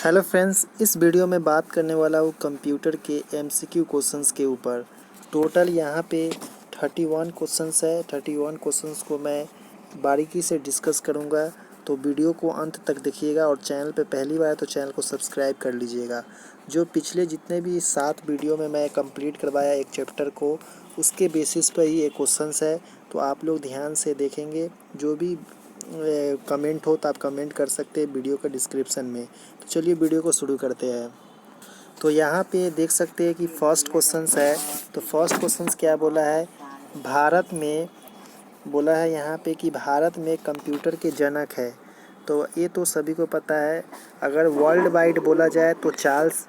Hello friends, इस video में बात करने वाला हूँ कंप्यूटर के एमसीक्यू क्वेश्चंस के ऊपर। टोटल यहाँ पे 31 क्वेश्चंस है। 31 क्वेश्चंस को मैं बारीकी से डिस्कस करूँगा, तो वीडियो को अंत तक देखिएगा और चैनल पे पहली बार है तो चैनल को सब्सक्राइब कर लीजिएगा। जो पिछले जितने भी 7 वीडियो में मैं कंप्लीट करवाया एक चैप्टर को, उसके बेसिस पर ही ये क्वेश्चंस है, तो आप लोग ध्यान से देखेंगे। जो भी कमेंट हो तो आप कमेंट कर सकते हैं वीडियो का डिस्क्रिप्शन में। तो चलिए वीडियो को शुरू करते हैं। तो यहाँ पे देख सकते हैं कि फर्स्ट क्वेश्चंस है। तो फर्स्ट क्वेश्चंस क्या बोला है, भारत में बोला है यहाँ पे कि भारत में कंप्यूटर के जनक है। तो ये तो सभी को पता है। अगर वर्ल्ड वाइड बोला जाए तो चार्ल्स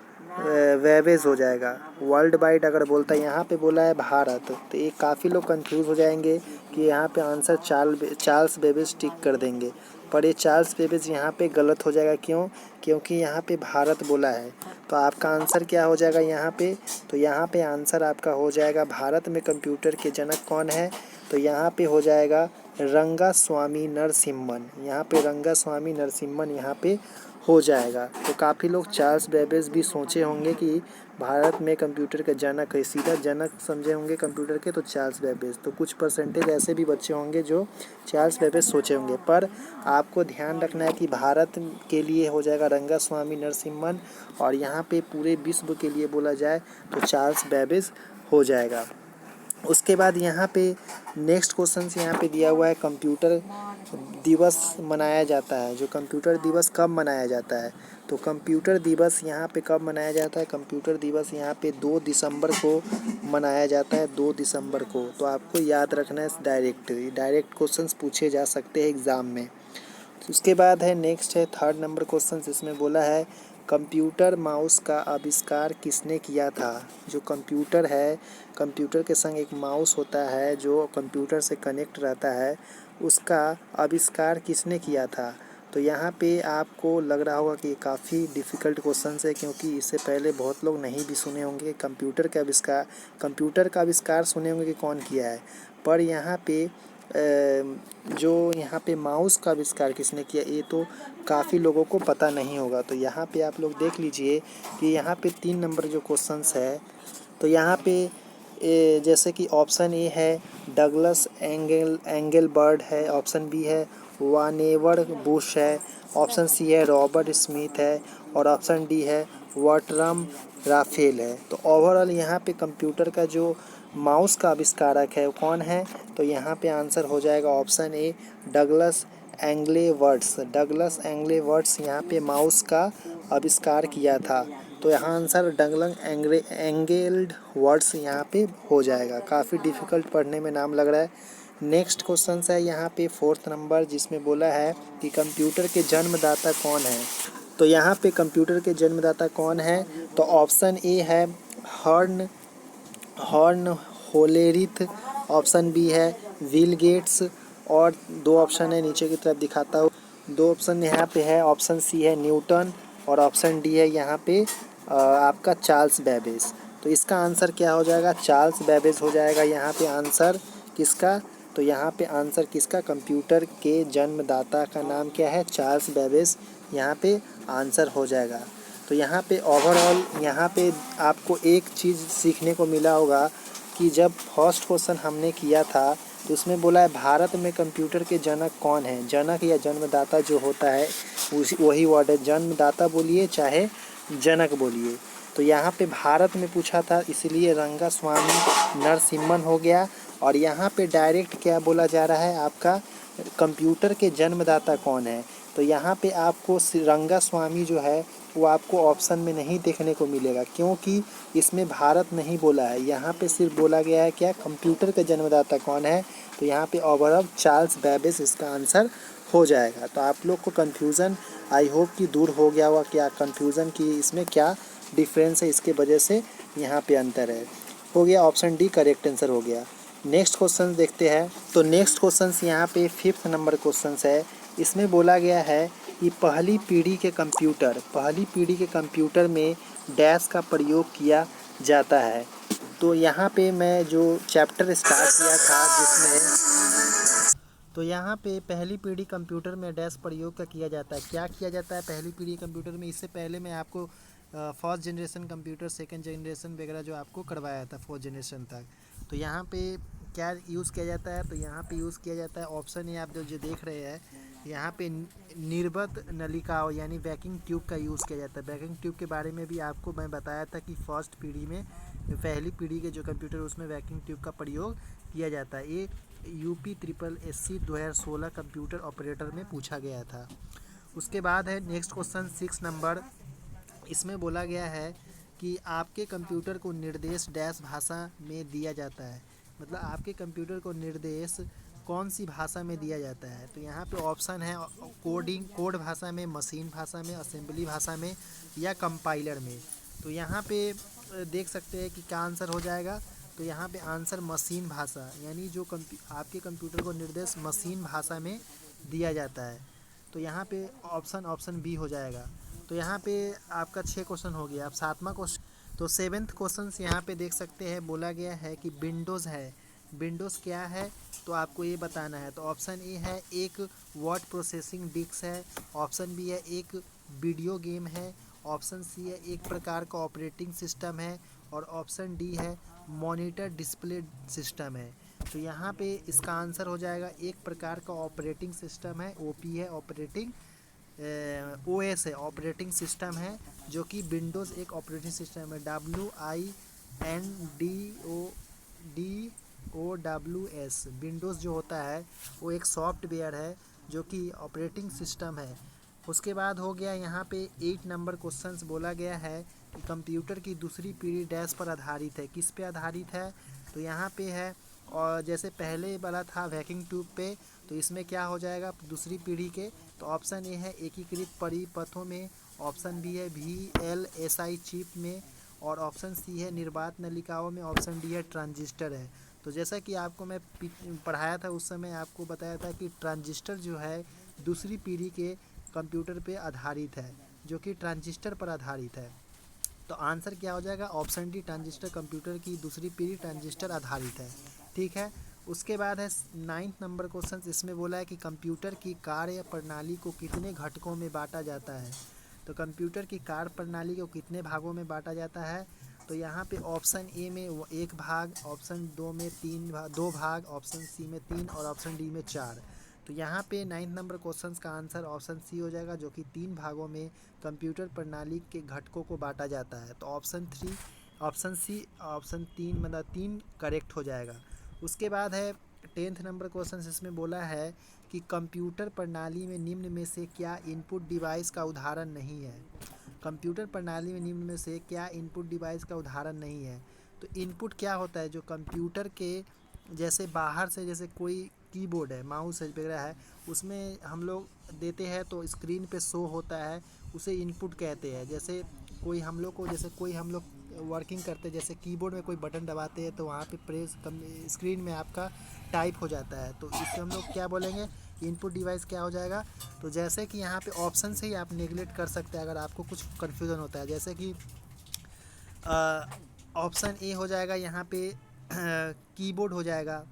वेबेज हो जाएगा। वर्ल्ड वाइड अगर बोलता है, यहाँ पे बोला है भारत, तो ये काफ़ी लोग कंफ्यूज हो जाएंगे कि यहाँ पे आंसर चार्ल्स बेबेज टिक कर देंगे, पर ये चार्ल्स बेबेज यहाँ पे गलत हो जाएगा। क्यों? क्योंकि यहाँ पे भारत बोला है। तो आपका आंसर क्या हो जाएगा यहाँ पे? तो यहाँ पे आंसर आपका हो जाएगा, भारत में कंप्यूटर के जनक कौन है? तो यहाँ पे हो जाएगा रंगास्वामी नरसिम्हन। यहाँ पे रंगास्वामी नरसिम्हन यहाँ पे हो जाएगा। तो काफ़ी लोग चार्ल्स बेबेज भी सोचे होंगे कि भारत में कंप्यूटर के जनक है, सीधा जनक समझे होंगे कंप्यूटर के, तो चार्ल्स बेबेज। तो कुछ परसेंटेज ऐसे भी बच्चे होंगे जो चार्ल्स बेबेज सोचे होंगे, पर आपको ध्यान रखना है कि भारत के लिए हो जाएगा रंगास्वामी नरसिम्हन, और यहाँ पे पूरे विश्व के लिए बोला जाए तो चार्ल्स बेबेज हो जाएगा। उसके बाद यहाँ पे नेक्स्ट क्वेश्चन यहाँ पे दिया हुआ है, कंप्यूटर दिवस मनाया जाता है। जो कंप्यूटर दिवस कब मनाया जाता है? तो कंप्यूटर दिवस यहाँ पे कब मनाया जाता है? कंप्यूटर दिवस यहाँ पे 2 दिसंबर को मनाया जाता है, 2 दिसंबर को। तो आपको याद रखना है, डायरेक्ट क्वेश्चंस पूछे जा सकते हैं एग्ज़ाम में। उसके बाद है नेक्स्ट है थर्ड नंबर क्वेश्चन, इसमें बोला है कंप्यूटर माउस का आविष्कार किसने किया था? जो कंप्यूटर है, कंप्यूटर के संग एक माउस होता है जो कंप्यूटर से कनेक्ट रहता है, उसका आविष्कार किसने किया था? तो यहाँ पे आपको लग रहा होगा कि काफ़ी डिफ़िकल्ट क्वेश्चन है, क्योंकि इससे पहले बहुत लोग नहीं भी सुने होंगे कंप्यूटर का आविष्कार सुने होंगे कि कौन किया है, पर यहाँ पे जो यहाँ पे माउस का आविष्कार किसने किया, ये तो काफ़ी लोगों को पता नहीं होगा। तो यहाँ पे आप लोग देख लीजिए कि यहाँ पे 3 नंबर जो क्वेश्चंस है, तो यहाँ पे जैसे कि ऑप्शन ए है डगलस एंगलबर्ट है, ऑप्शन बी है वानेवर बुश है, ऑप्शन सी है रॉबर्ट स्मिथ है, और ऑप्शन डी है वर्टरम राफेल है। तो ओवरऑल यहाँ पे कंप्यूटर का जो माउस का आविष्कारक है वो कौन है? तो यहाँ पे आंसर हो जाएगा ऑप्शन ए डगलस एंगलेवर्ट्स यहाँ पे माउस का आविष्कार किया था। तो यहाँ आंसर डगलस एंगेल्डवर्ट्स यहाँ पे हो जाएगा। काफ़ी डिफ़िकल्ट पढ़ने में नाम लग रहा है। नेक्स्ट क्वेश्चन है यहाँ पे 4th नंबर, जिसमें बोला है कि कंप्यूटर के जन्मदाता कौन है? तो यहाँ पे कंप्यूटर के जन्मदाता कौन है? तो ऑप्शन ए है हॉर्न होलेरिथ, ऑप्शन बी है विल गेट्स, और 2 ऑप्शन है नीचे की तरफ दिखाता हूँ। 2 ऑप्शन यहाँ पे है, ऑप्शन सी है न्यूटन, और ऑप्शन डी है यहाँ पे आपका चार्ल्स बेबेज। तो इसका आंसर क्या हो जाएगा? चार्ल्स बेबेज हो जाएगा यहाँ पे आंसर किसका? तो यहाँ पे आंसर किसका? कंप्यूटर के जन्मदाता का नाम क्या है? चार्ल्स बेबेज यहाँ पे आंसर हो जाएगा। तो यहाँ पे ओवरऑल यहाँ पे आपको एक चीज़ सीखने को मिला होगा कि जब फर्स्ट क्वेश्चन हमने किया था तो उसमें बोला है भारत में कंप्यूटर के जनक कौन है? जनक या जन्मदाता जो होता है वही वर्ड है, जन्मदाता बोलिए चाहे जनक बोलिए। तो यहाँ पे भारत में पूछा था, इसलिए रंगास्वामी नरसिम्हन हो गया। और यहाँ पे डायरेक्ट क्या बोला जा रहा है, आपका कंप्यूटर के जन्मदाता कौन है? तो यहाँ पे आपको रंगास्वामी जो है वो आपको ऑप्शन में नहीं देखने को मिलेगा, क्योंकि इसमें भारत नहीं बोला है। यहाँ पे सिर्फ बोला गया है क्या, कंप्यूटर का जन्मदाता कौन है। तो यहाँ पे ओवरऑल चार्ल्स बेबेज इसका आंसर हो जाएगा। तो आप लोग को कन्फ्यूज़न आई होप कि दूर हो गया होगा, क्या कन्फ्यूज़न कि इसमें क्या डिफरेंस है, इसके वजह से यहाँ पे अंतर है। हो गया, ऑप्शन डी करेक्ट आंसर हो गया। नेक्स्ट क्वेश्चन देखते हैं। तो नेक्स्ट क्वेश्चन यहाँ पे 5th नंबर क्वेश्चन है। इसमें बोला गया है कि पहली पीढ़ी के कंप्यूटर में डैश का प्रयोग किया जाता है। तो यहाँ पे मैं जो चैप्टर स्टार्ट किया था तो यहाँ पे पहली पीढ़ी कंप्यूटर में डैश प्रयोग का किया जाता है। क्या किया जाता है पहली पीढ़ी कंप्यूटर में? इससे पहले मैं आपको first generation computer, second generation वगैरह जो आपको करवाया था फोर्थ जनरेशन तक। तो यहाँ पे क्या यूज़ किया जाता है? तो यहाँ पे यूज़ किया जाता है ऑप्शन ए, आप जो देख रहे हैं यहाँ पे निर्गत नलिकाओं यानी वैक्यूम ट्यूब का यूज़ किया जाता है। वैक्यूम ट्यूब के बारे में भी आपको मैं बताया था कि फर्स्ट पीढ़ी में, पहली पीढ़ी के जो कंप्यूटर उसमें वैक्यूम ट्यूब का प्रयोग किया जाता है। ये UPSSC 2016 कंप्यूटर ऑपरेटर में पूछा गया था। उसके बाद है नेक्स्ट क्वेश्चन 6 नंबर। इसमें बोला गया है कि आपके कंप्यूटर को निर्देश डैश भाषा में दिया जाता है। मतलब आपके कंप्यूटर को निर्देश कौन सी भाषा में दिया जाता है? तो यहाँ पे ऑप्शन है कोड भाषा में, मशीन भाषा में, असेंबली भाषा में या कंपाइलर में। तो यहाँ पे देख सकते हैं कि क्या आंसर हो जाएगा। तो यहाँ पे आंसर मशीन भाषा, यानी जो आपके कंप्यूटर को निर्देश मशीन भाषा में दिया जाता है। तो यहाँ पे ऑप्शन बी हो जाएगा। तो यहाँ पे आपका 6 क्वेश्चन हो गया। अब 7वां क्वेश्चन, तो 7th क्वेश्चन यहाँ पे देख सकते हैं बोला गया है कि विंडोज़ है। विंडोज़ क्या है तो आपको ये बताना है। तो ऑप्शन ए है एक वर्ड प्रोसेसिंग डिस्क है, ऑप्शन बी है एक वीडियो गेम है, ऑप्शन सी है एक प्रकार का ऑपरेटिंग सिस्टम है और ऑप्शन डी है मॉनिटर डिस्प्ले सिस्टम है। तो यहाँ पे इसका आंसर हो जाएगा एक प्रकार का ऑपरेटिंग सिस्टम है, OP है ऑपरेटिंग, OS है ऑपरेटिंग सिस्टम है, जो कि विंडोज़ एक ऑपरेटिंग सिस्टम है। WINDOWS विंडोज़ जो होता है वो एक सॉफ्टवेयर है जो कि ऑपरेटिंग सिस्टम है। उसके बाद हो गया यहाँ पे 8 नंबर क्वेश्चंस बोला गया है कि कंप्यूटर की दूसरी पीढ़ी डैश पर आधारित है। किस पे आधारित है? तो यहाँ पे है, और जैसे पहले वाला था वैक्यूम ट्यूब पे, तो इसमें क्या हो जाएगा दूसरी पीढ़ी के? तो ऑप्शन ए है एकीकृत परिपथों में, ऑप्शन बी है VLSI चिप में और ऑप्शन सी है निर्वात नलिकाओं में, ऑप्शन डी है ट्रांजिस्टर है। तो जैसा कि आपको मैं पढ़ाया था उस समय आपको बताया था कि ट्रांजिस्टर जो है दूसरी पीढ़ी के कंप्यूटर पे आधारित है, जो कि ट्रांजिस्टर पर आधारित है। तो आंसर क्या हो जाएगा? ऑप्शन डी ट्रांजिस्टर कंप्यूटर की दूसरी पीढ़ी ट्रांजिस्टर आधारित है। ठीक है। उसके बाद है 9th नंबर क्वेश्चन। इसमें बोला है कि कंप्यूटर की कार्य प्रणाली को कितने घटकों में बांटा जाता है? तो कंप्यूटर की कार्य प्रणाली को कितने भागों में बांटा जाता है? तो यहाँ पे ऑप्शन ए में 1 भाग, ऑप्शन 2 में 2 भाग, ऑप्शन सी में 3 और ऑप्शन डी में 4। तो यहाँ पे 9th नंबर क्वेश्चन का आंसर ऑप्शन सी हो जाएगा, जो कि 3 भागों में कंप्यूटर प्रणाली के घटकों को बांटा जाता है। तो ऑप्शन 3 मतलब 3 करेक्ट हो जाएगा। उसके बाद है 10th नंबर क्वेश्चन। इसमें बोला है कि कंप्यूटर प्रणाली में निम्न में से क्या इनपुट डिवाइस का उदाहरण नहीं है? कंप्यूटर प्रणाली में निम्न में से क्या इनपुट डिवाइस का उदाहरण नहीं है? तो इनपुट क्या होता है? जो कंप्यूटर के जैसे बाहर से, जैसे कोई कीबोर्ड है, माउस है वगैरह है, उसमें हम लोग देते हैं तो स्क्रीन पे शो होता है, उसे इनपुट कहते हैं। जैसे कोई हम लोग वर्किंग करते हैं, जैसे कीबोर्ड में कोई बटन दबाते हैं तो वहाँ पे स्क्रीन में आपका टाइप हो जाता है, तो इससे हम लोग क्या बोलेंगे? इनपुट डिवाइस क्या हो जाएगा? तो जैसे कि यहाँ पे ऑप्शन से ही आप नेगलेक्ट कर सकते हैं अगर आपको कुछ कन्फ्यूज़न होता है। जैसे कि ऑप्शन ए हो जाएगा यहाँ पे कीबोर्ड हो जाएगा,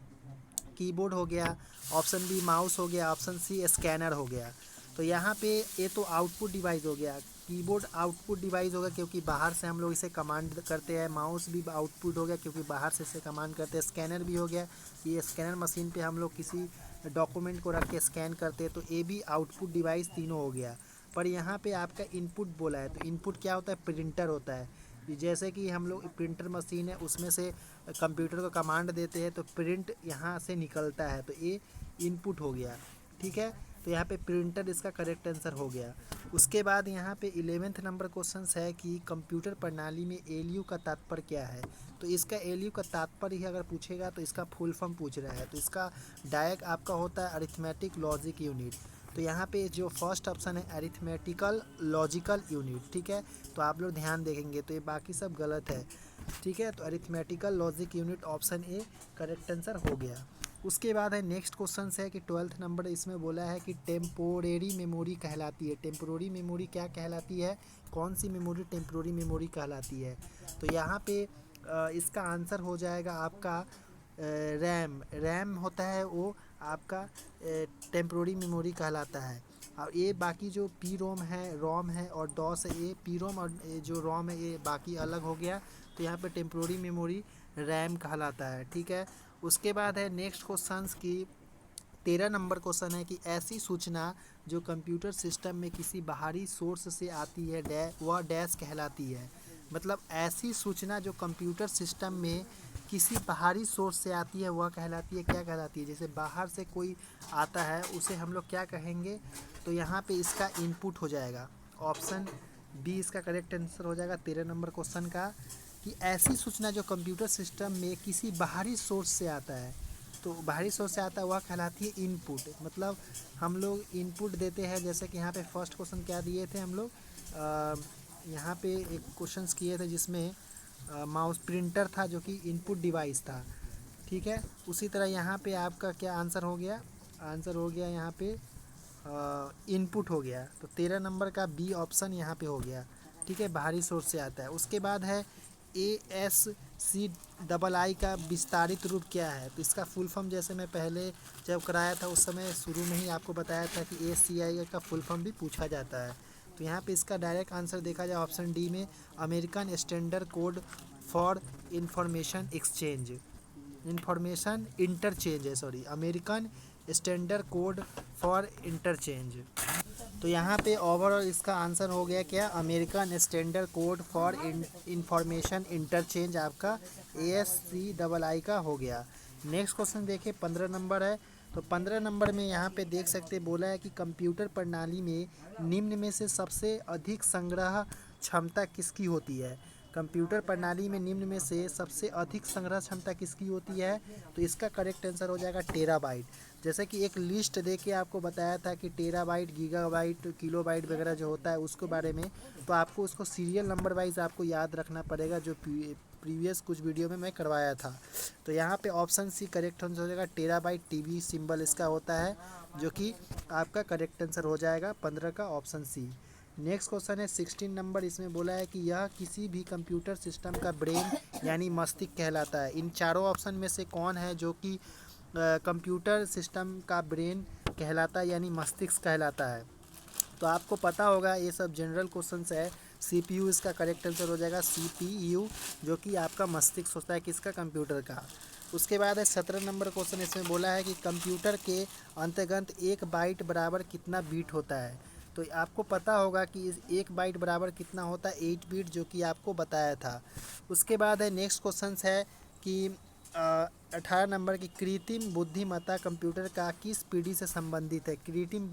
कीबोर्ड हो गया, ऑप्शन बी माउस हो गया, ऑप्शन सी स्कैनर हो गया। तो यहाँ पे ये तो आउटपुट डिवाइस हो गया, कीबोर्ड आउटपुट डिवाइस होगा क्योंकि बाहर से हम लोग इसे कमांड करते हैं, माउस भी आउटपुट हो गया क्योंकि बाहर से इसे कमांड करते हैं, स्कैनर भी हो गया, ये स्कैनर मशीन पे हम लोग किसी डॉक्यूमेंट को रख के स्कैन करते हैं, तो ये भी आउटपुट डिवाइस तीनों हो गया। पर यहाँ पे आपका इनपुट बोला है, तो इनपुट क्या होता है? प्रिंटर होता है। जैसे कि हम लोग प्रिंटर मशीन है उसमें से कंप्यूटर को कमांड देते हैं तो प्रिंट यहाँ से निकलता है, तो ये इनपुट हो गया। ठीक है। तो यहाँ पे प्रिंटर इसका करेक्ट आंसर हो गया। उसके बाद यहाँ पे 11th नंबर क्वेश्चन है कि कंप्यूटर प्रणाली में एलयू का तात्पर्य क्या है? तो इसका एलयू का तात्पर्य ही अगर पूछेगा तो इसका फुल फॉर्म पूछ रहा है, तो इसका डायरेक्ट आपका होता है अरिथमेटिक लॉजिक यूनिट। तो यहाँ पे जो फर्स्ट ऑप्शन है अरिथमेटिकल लॉजिकल यूनिट, ठीक है। तो आप लोग ध्यान देखेंगे तो ये बाकी सब गलत है, ठीक है। तो arithmetical logic unit option A correct answer हो गया। उसके बाद है नेक्स्ट क्वेश्चन है कि 12th नंबर। इसमें बोला है कि टेम्पोरेरी मेमोरी कहलाती है। टेम्पोरेरी मेमोरी क्या कहलाती है? कौन सी मेमोरी टेम्पोरेरी मेमोरी कहलाती है? तो यहाँ पे इसका आंसर हो जाएगा आपका रैम होता है वो आपका टेम्प्रोरी मेमोरी कहलाता है। और ये बाकी जो पी रोम है, रोम है और डॉस है, ये पी रोम और ये जो रोम है ये बाकी अलग हो गया। तो यहाँ पे टेम्प्रोरी मेमोरी रैम कहलाता है, ठीक है। उसके बाद है नेक्स्ट क्वेश्चंस की 13 नंबर क्वेश्चन है कि ऐसी सूचना जो कंप्यूटर सिस्टम में किसी बाहरी सोर्स से आती है वह डैश कहलाती है। मतलब ऐसी सूचना जो कंप्यूटर सिस्टम में किसी बाहरी सोर्स से आती है वह कहलाती है, क्या कहलाती है? जैसे बाहर से कोई आता है उसे हम लोग क्या कहेंगे? तो यहाँ पे इसका इनपुट हो जाएगा ऑप्शन बी, इसका करेक्ट आंसर हो जाएगा 13 नंबर क्वेश्चन का, कि ऐसी सूचना जो कंप्यूटर सिस्टम में किसी बाहरी सोर्स से आता है, तो बाहरी सोर्स से आता है वह कहलाती है इनपुट। मतलब हम लोग इनपुट देते हैं, जैसे कि यहाँ पे फर्स्ट क्वेश्चन क्या दिए थे हम लोग, यहाँ पे एक क्वेश्चंस किए थे जिसमें माउस प्रिंटर था जो कि इनपुट डिवाइस था, ठीक है। उसी तरह यहाँ पे आपका क्या आंसर हो गया? आंसर हो गया यहाँ पे इनपुट हो गया। तो 13 नंबर का बी ऑप्शन यहाँ पे हो गया, ठीक है, बाहरी सोर्स से आता है। उसके बाद है ASCII का विस्तारित रूप क्या है? तो इसका फुल फॉर्म जैसे मैं पहले जब कराया था उस समय शुरू में ही आपको बताया था कि ASCII का फुल फॉर्म भी पूछा जाता है। तो यहाँ पे इसका डायरेक्ट आंसर देखा जाए ऑप्शन डी में, American standard code for information exchange, information interchange है, sorry, American standard code for interchange. तो यहाँ पे ओवरऑल इसका आंसर हो गया क्या? American standard code for information interchange आपका ASCII का हो गया। नेक्स्ट क्वेश्चन देखिए 15 नंबर है। तो 15 नंबर में यहाँ पे देख सकते बोला है कि कंप्यूटर प्रणाली में निम्न में से सबसे अधिक संग्रह क्षमता किसकी होती है? कंप्यूटर प्रणाली में निम्न में से सबसे अधिक संग्रह क्षमता किसकी होती है? तो इसका करेक्ट आंसर हो जाएगा टेराबाइट। जैसे कि एक लिस्ट दे के आपको बताया था कि टेराबाइट, गीगाबाइट, किलोबाइट वगैरह जो होता है उसके बारे में, तो आपको उसको सीरियल नंबर वाइज आपको याद रखना पड़ेगा, जो प्रीवियस कुछ वीडियो में मैं करवाया था। तो यहाँ पे ऑप्शन सी करेक्ट आंसर हो जाएगा, टेराबाइट TB सिंबल इसका होता है, जो कि आपका करेक्ट आंसर हो जाएगा 15 का ऑप्शन सी। नेक्स्ट क्वेश्चन है 16 नंबर, इसमें बोला है कि यह किसी भी कंप्यूटर सिस्टम का ब्रेन यानी मस्तिष्क कहलाता है। इन चारों ऑप्शन में से कौन है जो कि कंप्यूटर सिस्टम का ब्रेन कहलाता है यानी मस्तिष्क कहलाता है? तो आपको पता होगा ये सब जनरल क्वेश्चंस है। CPU इसका करेक्ट आंसर हो जाएगा, CPU, जो कि आपका मस्तिष्क होता है किसका? कंप्यूटर का। उसके बाद है 17 नंबर क्वेश्चन, इसमें बोला है कि कंप्यूटर के अंतर्गत 1 बाइट बराबर कितना बीट होता है? तो आपको पता होगा कि इस 1 बाइट बराबर कितना होता है? 8 बीट, जो कि आपको बताया था। उसके बाद है नेक्स्ट क्वेश्चन है कि 18 नंबर की कृत्रिम बुद्धिमत्ता कंप्यूटर का किस पीढ़ी से संबंधित है? कृत्रिम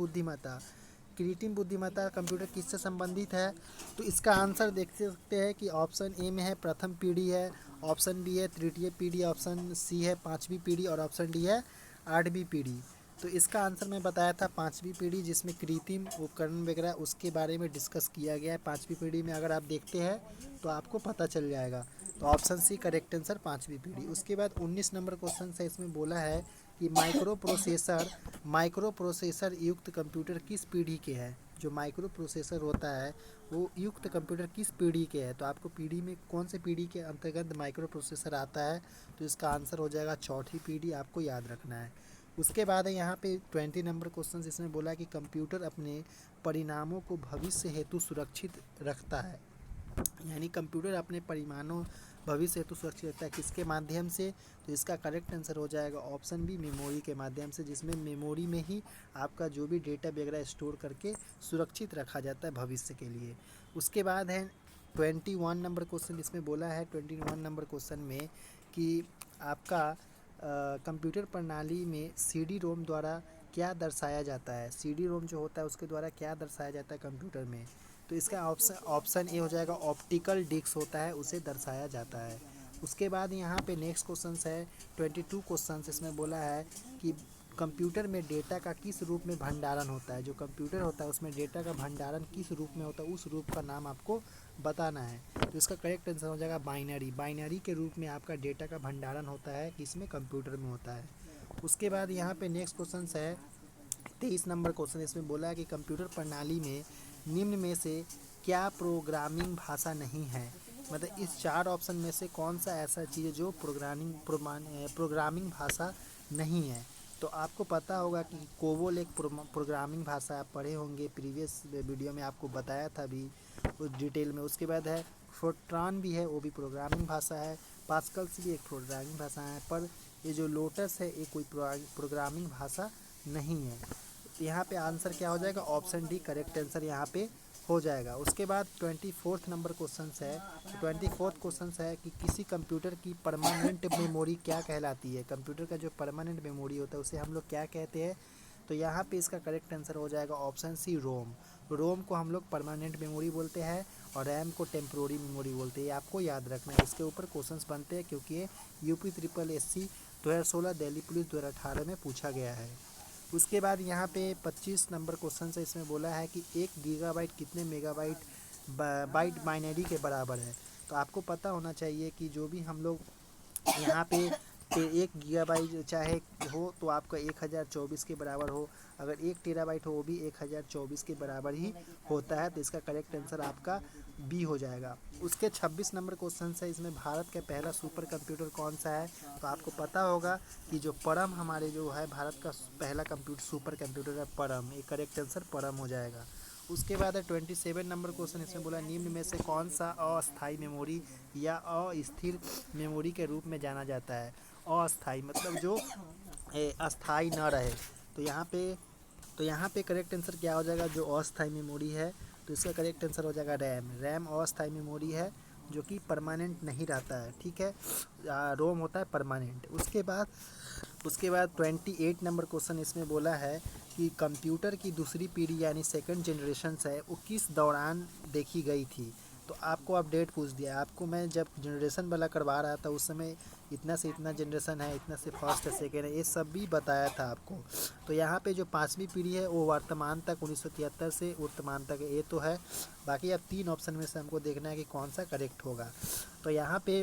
बुद्धिमत्ता कंप्यूटर किससे संबंधित है? तो इसका आंसर देख सकते हैं कि ऑप्शन ए में है प्रथम पीढ़ी है, ऑप्शन बी है तृतीय पीढ़ी, ऑप्शन सी है पाँचवीं पीढ़ी और ऑप्शन डी है आठवीं पीढ़ी। तो इसका आंसर मैं बताया था पाँचवीं पीढ़ी, जिसमें कृत्रिम उपकरण वगैरह उसके बारे में डिस्कस किया गया है। पाँचवीं पीढ़ी में अगर आप देखते हैं तो आपको पता चल जाएगा। तो ऑप्शन सी करेक्ट आंसर पाँचवीं पीढ़ी। उसके बाद 19 नंबर क्वेश्चन है, इसमें बोला है कि माइक्रो प्रोसेसर युक्त कंप्यूटर किस पीढ़ी के हैं? जो माइक्रो प्रोसेसर होता है वो युक्त कंप्यूटर किस पीढ़ी के है? तो आपको पीढ़ी में कौन से पीढ़ी के अंतर्गत माइक्रो प्रोसेसर आता है? तो इसका आंसर हो जाएगा चौथी पीढ़ी, आपको याद रखना है। उसके बाद है यहाँ पे 20 नंबर क्वेश्चन, इसमें बोला है कि कंप्यूटर अपने परिणामों को भविष्य हेतु सुरक्षित रखता है, यानी कंप्यूटर अपने परिणामों भविष्य हेतु सुरक्षित रखता है किसके माध्यम से? तो इसका करेक्ट आंसर हो जाएगा ऑप्शन बी, मेमोरी के माध्यम से, जिसमें मेमोरी में ही आपका जो भी डेटा वगैरह स्टोर करके सुरक्षित रखा जाता है भविष्य के लिए। उसके बाद है 21 नंबर क्वेश्चन, इसमें बोला है 21 नंबर क्वेश्चन में कि आपका कंप्यूटर प्रणाली में CD-ROM द्वारा क्या दर्शाया जाता है? CD-ROM जो होता है उसके द्वारा क्या दर्शाया जाता है कंप्यूटर में? तो इसका ऑप्शन ए हो जाएगा, ऑप्टिकल डिस्क होता है उसे दर्शाया जाता है। उसके बाद यहाँ पे नेक्स्ट क्वेश्चन है 22 क्वेश्चन, इसमें बोला है कि कंप्यूटर में डेटा का किस रूप में भंडारण होता है? जो कंप्यूटर होता है उसमें डेटा का भंडारण किस रूप में होता है, उस रूप का नाम आपको बताना है। तो इसका करेक्ट आंसर हो जाएगा बाइनरी के रूप में आपका डेटा का भंडारण होता है, किसमें? कंप्यूटर में होता है। उसके बाद यहाँ पे नेक्स्ट क्वेश्चन है 23 नंबर क्वेश्चन, इसमें बोला है कि कंप्यूटर प्रणाली में निम्न में से क्या प्रोग्रामिंग भाषा नहीं है? मतलब इस 4 ऑप्शन में से कौन सा ऐसा चीज़ है जो प्रोग्रामिंग भाषा नहीं है। तो आपको पता होगा कि कोबोल एक प्रोग्रामिंग भाषा आप पढ़े होंगे, प्रीवियस वीडियो में आपको बताया था भी उस डिटेल में। उसके बाद है फोर्ट्रान भी है, वो भी प्रोग्रामिंग भाषा है। पास्कल्स भी एक प्रोग्रामिंग भाषा है, पर ये जो लोटस है ये कोई प्रोग्रामिंग भाषा नहीं है। यहाँ पे आंसर क्या हो जाएगा, ऑप्शन डी करेक्ट आंसर यहाँ पे हो जाएगा। उसके बाद 24 नंबर क्वेश्चन है। 24 क्वेश्चन है कि किसी कंप्यूटर की परमानेंट मेमोरी क्या कहलाती है। कंप्यूटर का जो परमानेंट मेमोरी होता है उसे हम लोग क्या कहते हैं। तो यहाँ पे इसका करेक्ट आंसर हो जाएगा ऑप्शन सी रोम। रोम को हम लोग परमानेंट मेमोरी बोलते हैं और रैम को टेम्प्रोरी मेमोरी बोलते हैं। ये आपको याद रखना है, इसके ऊपर क्वेश्चंस बनते हैं क्योंकि ये यूपी SSC 2016 दिल्ली पुलिस 2018 में पूछा गया है। उसके बाद यहाँ पे 25 नंबर क्वेश्चन है। इसमें बोला है कि 1 गीगाबाइट कितने मेगाबाइट बाइट बाइनरी के बराबर है। तो आपको पता होना चाहिए कि जो भी हम लोग यहाँ पे 1 गीगाबाइट चाहे हो तो आपका 1024 के बराबर हो, अगर 1 टेराबाइट हो वो भी 1024 के बराबर ही होता है। तो इसका करेक्ट आंसर आपका बी हो जाएगा। उसके 26 नंबर क्वेश्चन है। इसमें भारत का पहला सुपर कंप्यूटर कौन सा है। तो आपको पता होगा कि जो परम हमारे जो है भारत का पहला सुपर कंप्यूटर है परम। ये करेक्ट आंसर परम हो जाएगा। उसके बाद है 27 नंबर क्वेश्चन। इसमें बोला निम्न में से कौन सा अस्थाई मेमोरी या अस्थिर मेमोरी के रूप में जाना जाता है। अस्थाई मतलब जो अस्थाई न रहे। तो यहाँ पे करेक्ट आंसर क्या हो जाएगा, जो अस्थाई मेमोरी है तो इसका करेक्ट आंसर हो जाएगा रैम। रैम अस्थाई मेमोरी है जो कि परमानेंट नहीं रहता है, ठीक है। रोम होता है परमानेंट। उसके बाद 28 नंबर क्वेश्चन इसमें बोला है कि कंप्यूटर की दूसरी पीढ़ी यानी सेकंड जनरेशन है वो किस दौरान देखी गई थी। तो आपको अपडेट पूछ दिया। आपको मैं जब जनरेशन वाला करवा रहा था उस समय इतना से इतना जनरेशन है, इतना से फर्स्ट है, सेकेंड है, ये सब भी बताया था आपको। तो यहाँ पे जो 5वीं पीढ़ी है वो वर्तमान तक 1973 से वर्तमान तक ये तो है। बाकी अब 3 ऑप्शन में से हमको देखना है कि कौन सा करेक्ट होगा। तो यहाँ पे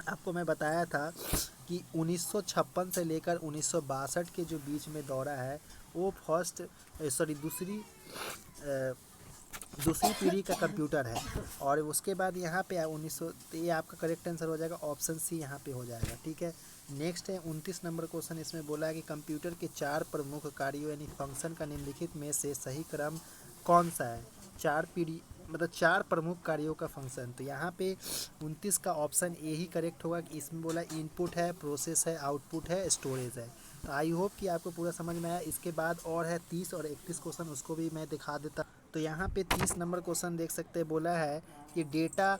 आपको मैं बताया था कि 1956 से लेकर 1962 के जो बीच में दौरा है वो दूसरी पीढ़ी का कंप्यूटर है। और उसके बाद यहाँ पे 1900, ये आपका करेक्ट आंसर हो जाएगा ऑप्शन सी यहाँ पे हो जाएगा, ठीक है। नेक्स्ट है 29 नंबर क्वेश्चन। इसमें बोला है कि कंप्यूटर के 4 प्रमुख कार्यों यानी फंक्शन का निम्नलिखित में से सही क्रम कौन सा है। 4 प्रमुख कार्यों का फंक्शन। तो यहाँ पे 29 का ऑप्शन ए ही करेक्ट होगा कि इसमें बोला इनपुट है, प्रोसेस है, आउटपुट है, स्टोरेज है। तो आई होप कि आपको पूरा समझ में आया। इसके बाद और है 30 और 31 क्वेश्चन, उसको भी मैं दिखा देता। तो यहाँ पे 30 नंबर क्वेश्चन देख सकते हैं, बोला है कि डेटा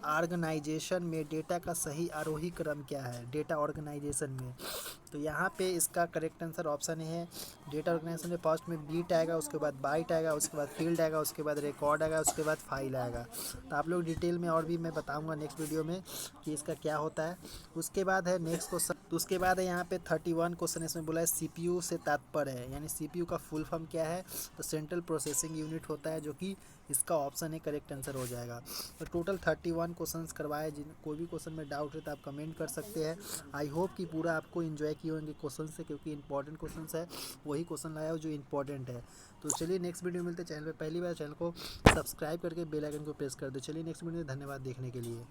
ऑर्गेनाइजेशन में डेटा का सही आरोही क्रम क्या है। डेटा ऑर्गेनाइजेशन में तो यहाँ पे इसका करेक्ट आंसर ऑप्शन है डेटा ऑर्गेनाइजेशन में फर्स्ट में बीट आएगा, उसके बाद बाइट आएगा, उसके बाद फील्ड आएगा, उसके बाद रिकॉर्ड आएगा, उसके बाद फाइल आएगा। तो आप लोग डिटेल में और भी मैं बताऊँगा नेक्स्ट वीडियो में कि इसका क्या होता है। उसके बाद है नेक्स्ट क्वेश्चन। तो उसके बाद है यहाँ पे 31 क्वेश्चन। इसमें बोला है CPU से तात्पर्य है, यानी CPU का फुल फॉर्म क्या है। तो सेंट्रल प्रोसेसिंग यूनिट होता है, जो कि इसका ऑप्शन है करेक्ट आंसर हो जाएगा। तो टोटल 31 क्वेश्चंस करवाए। जिन कोई भी क्वेश्चन में डाउट है तो आप कमेंट कर सकते हैं। आई होप कि पूरा आपको इन्जॉय किए होंगे क्वेश्चन से, क्योंकि इंपॉर्टेंट क्वेश्चन है, वही क्वेश्चन लाया हो जो इंपॉर्टेंट है। तो चलिए नेक्स्ट वीडियो मिलते हैं। चैनल पर पहली बार चैनल को सब्सक्राइब करके बेल आइकन को प्रेस कर दो। चलिए नेक्स्ट वीडियो में, धन्यवाद देखने के लिए।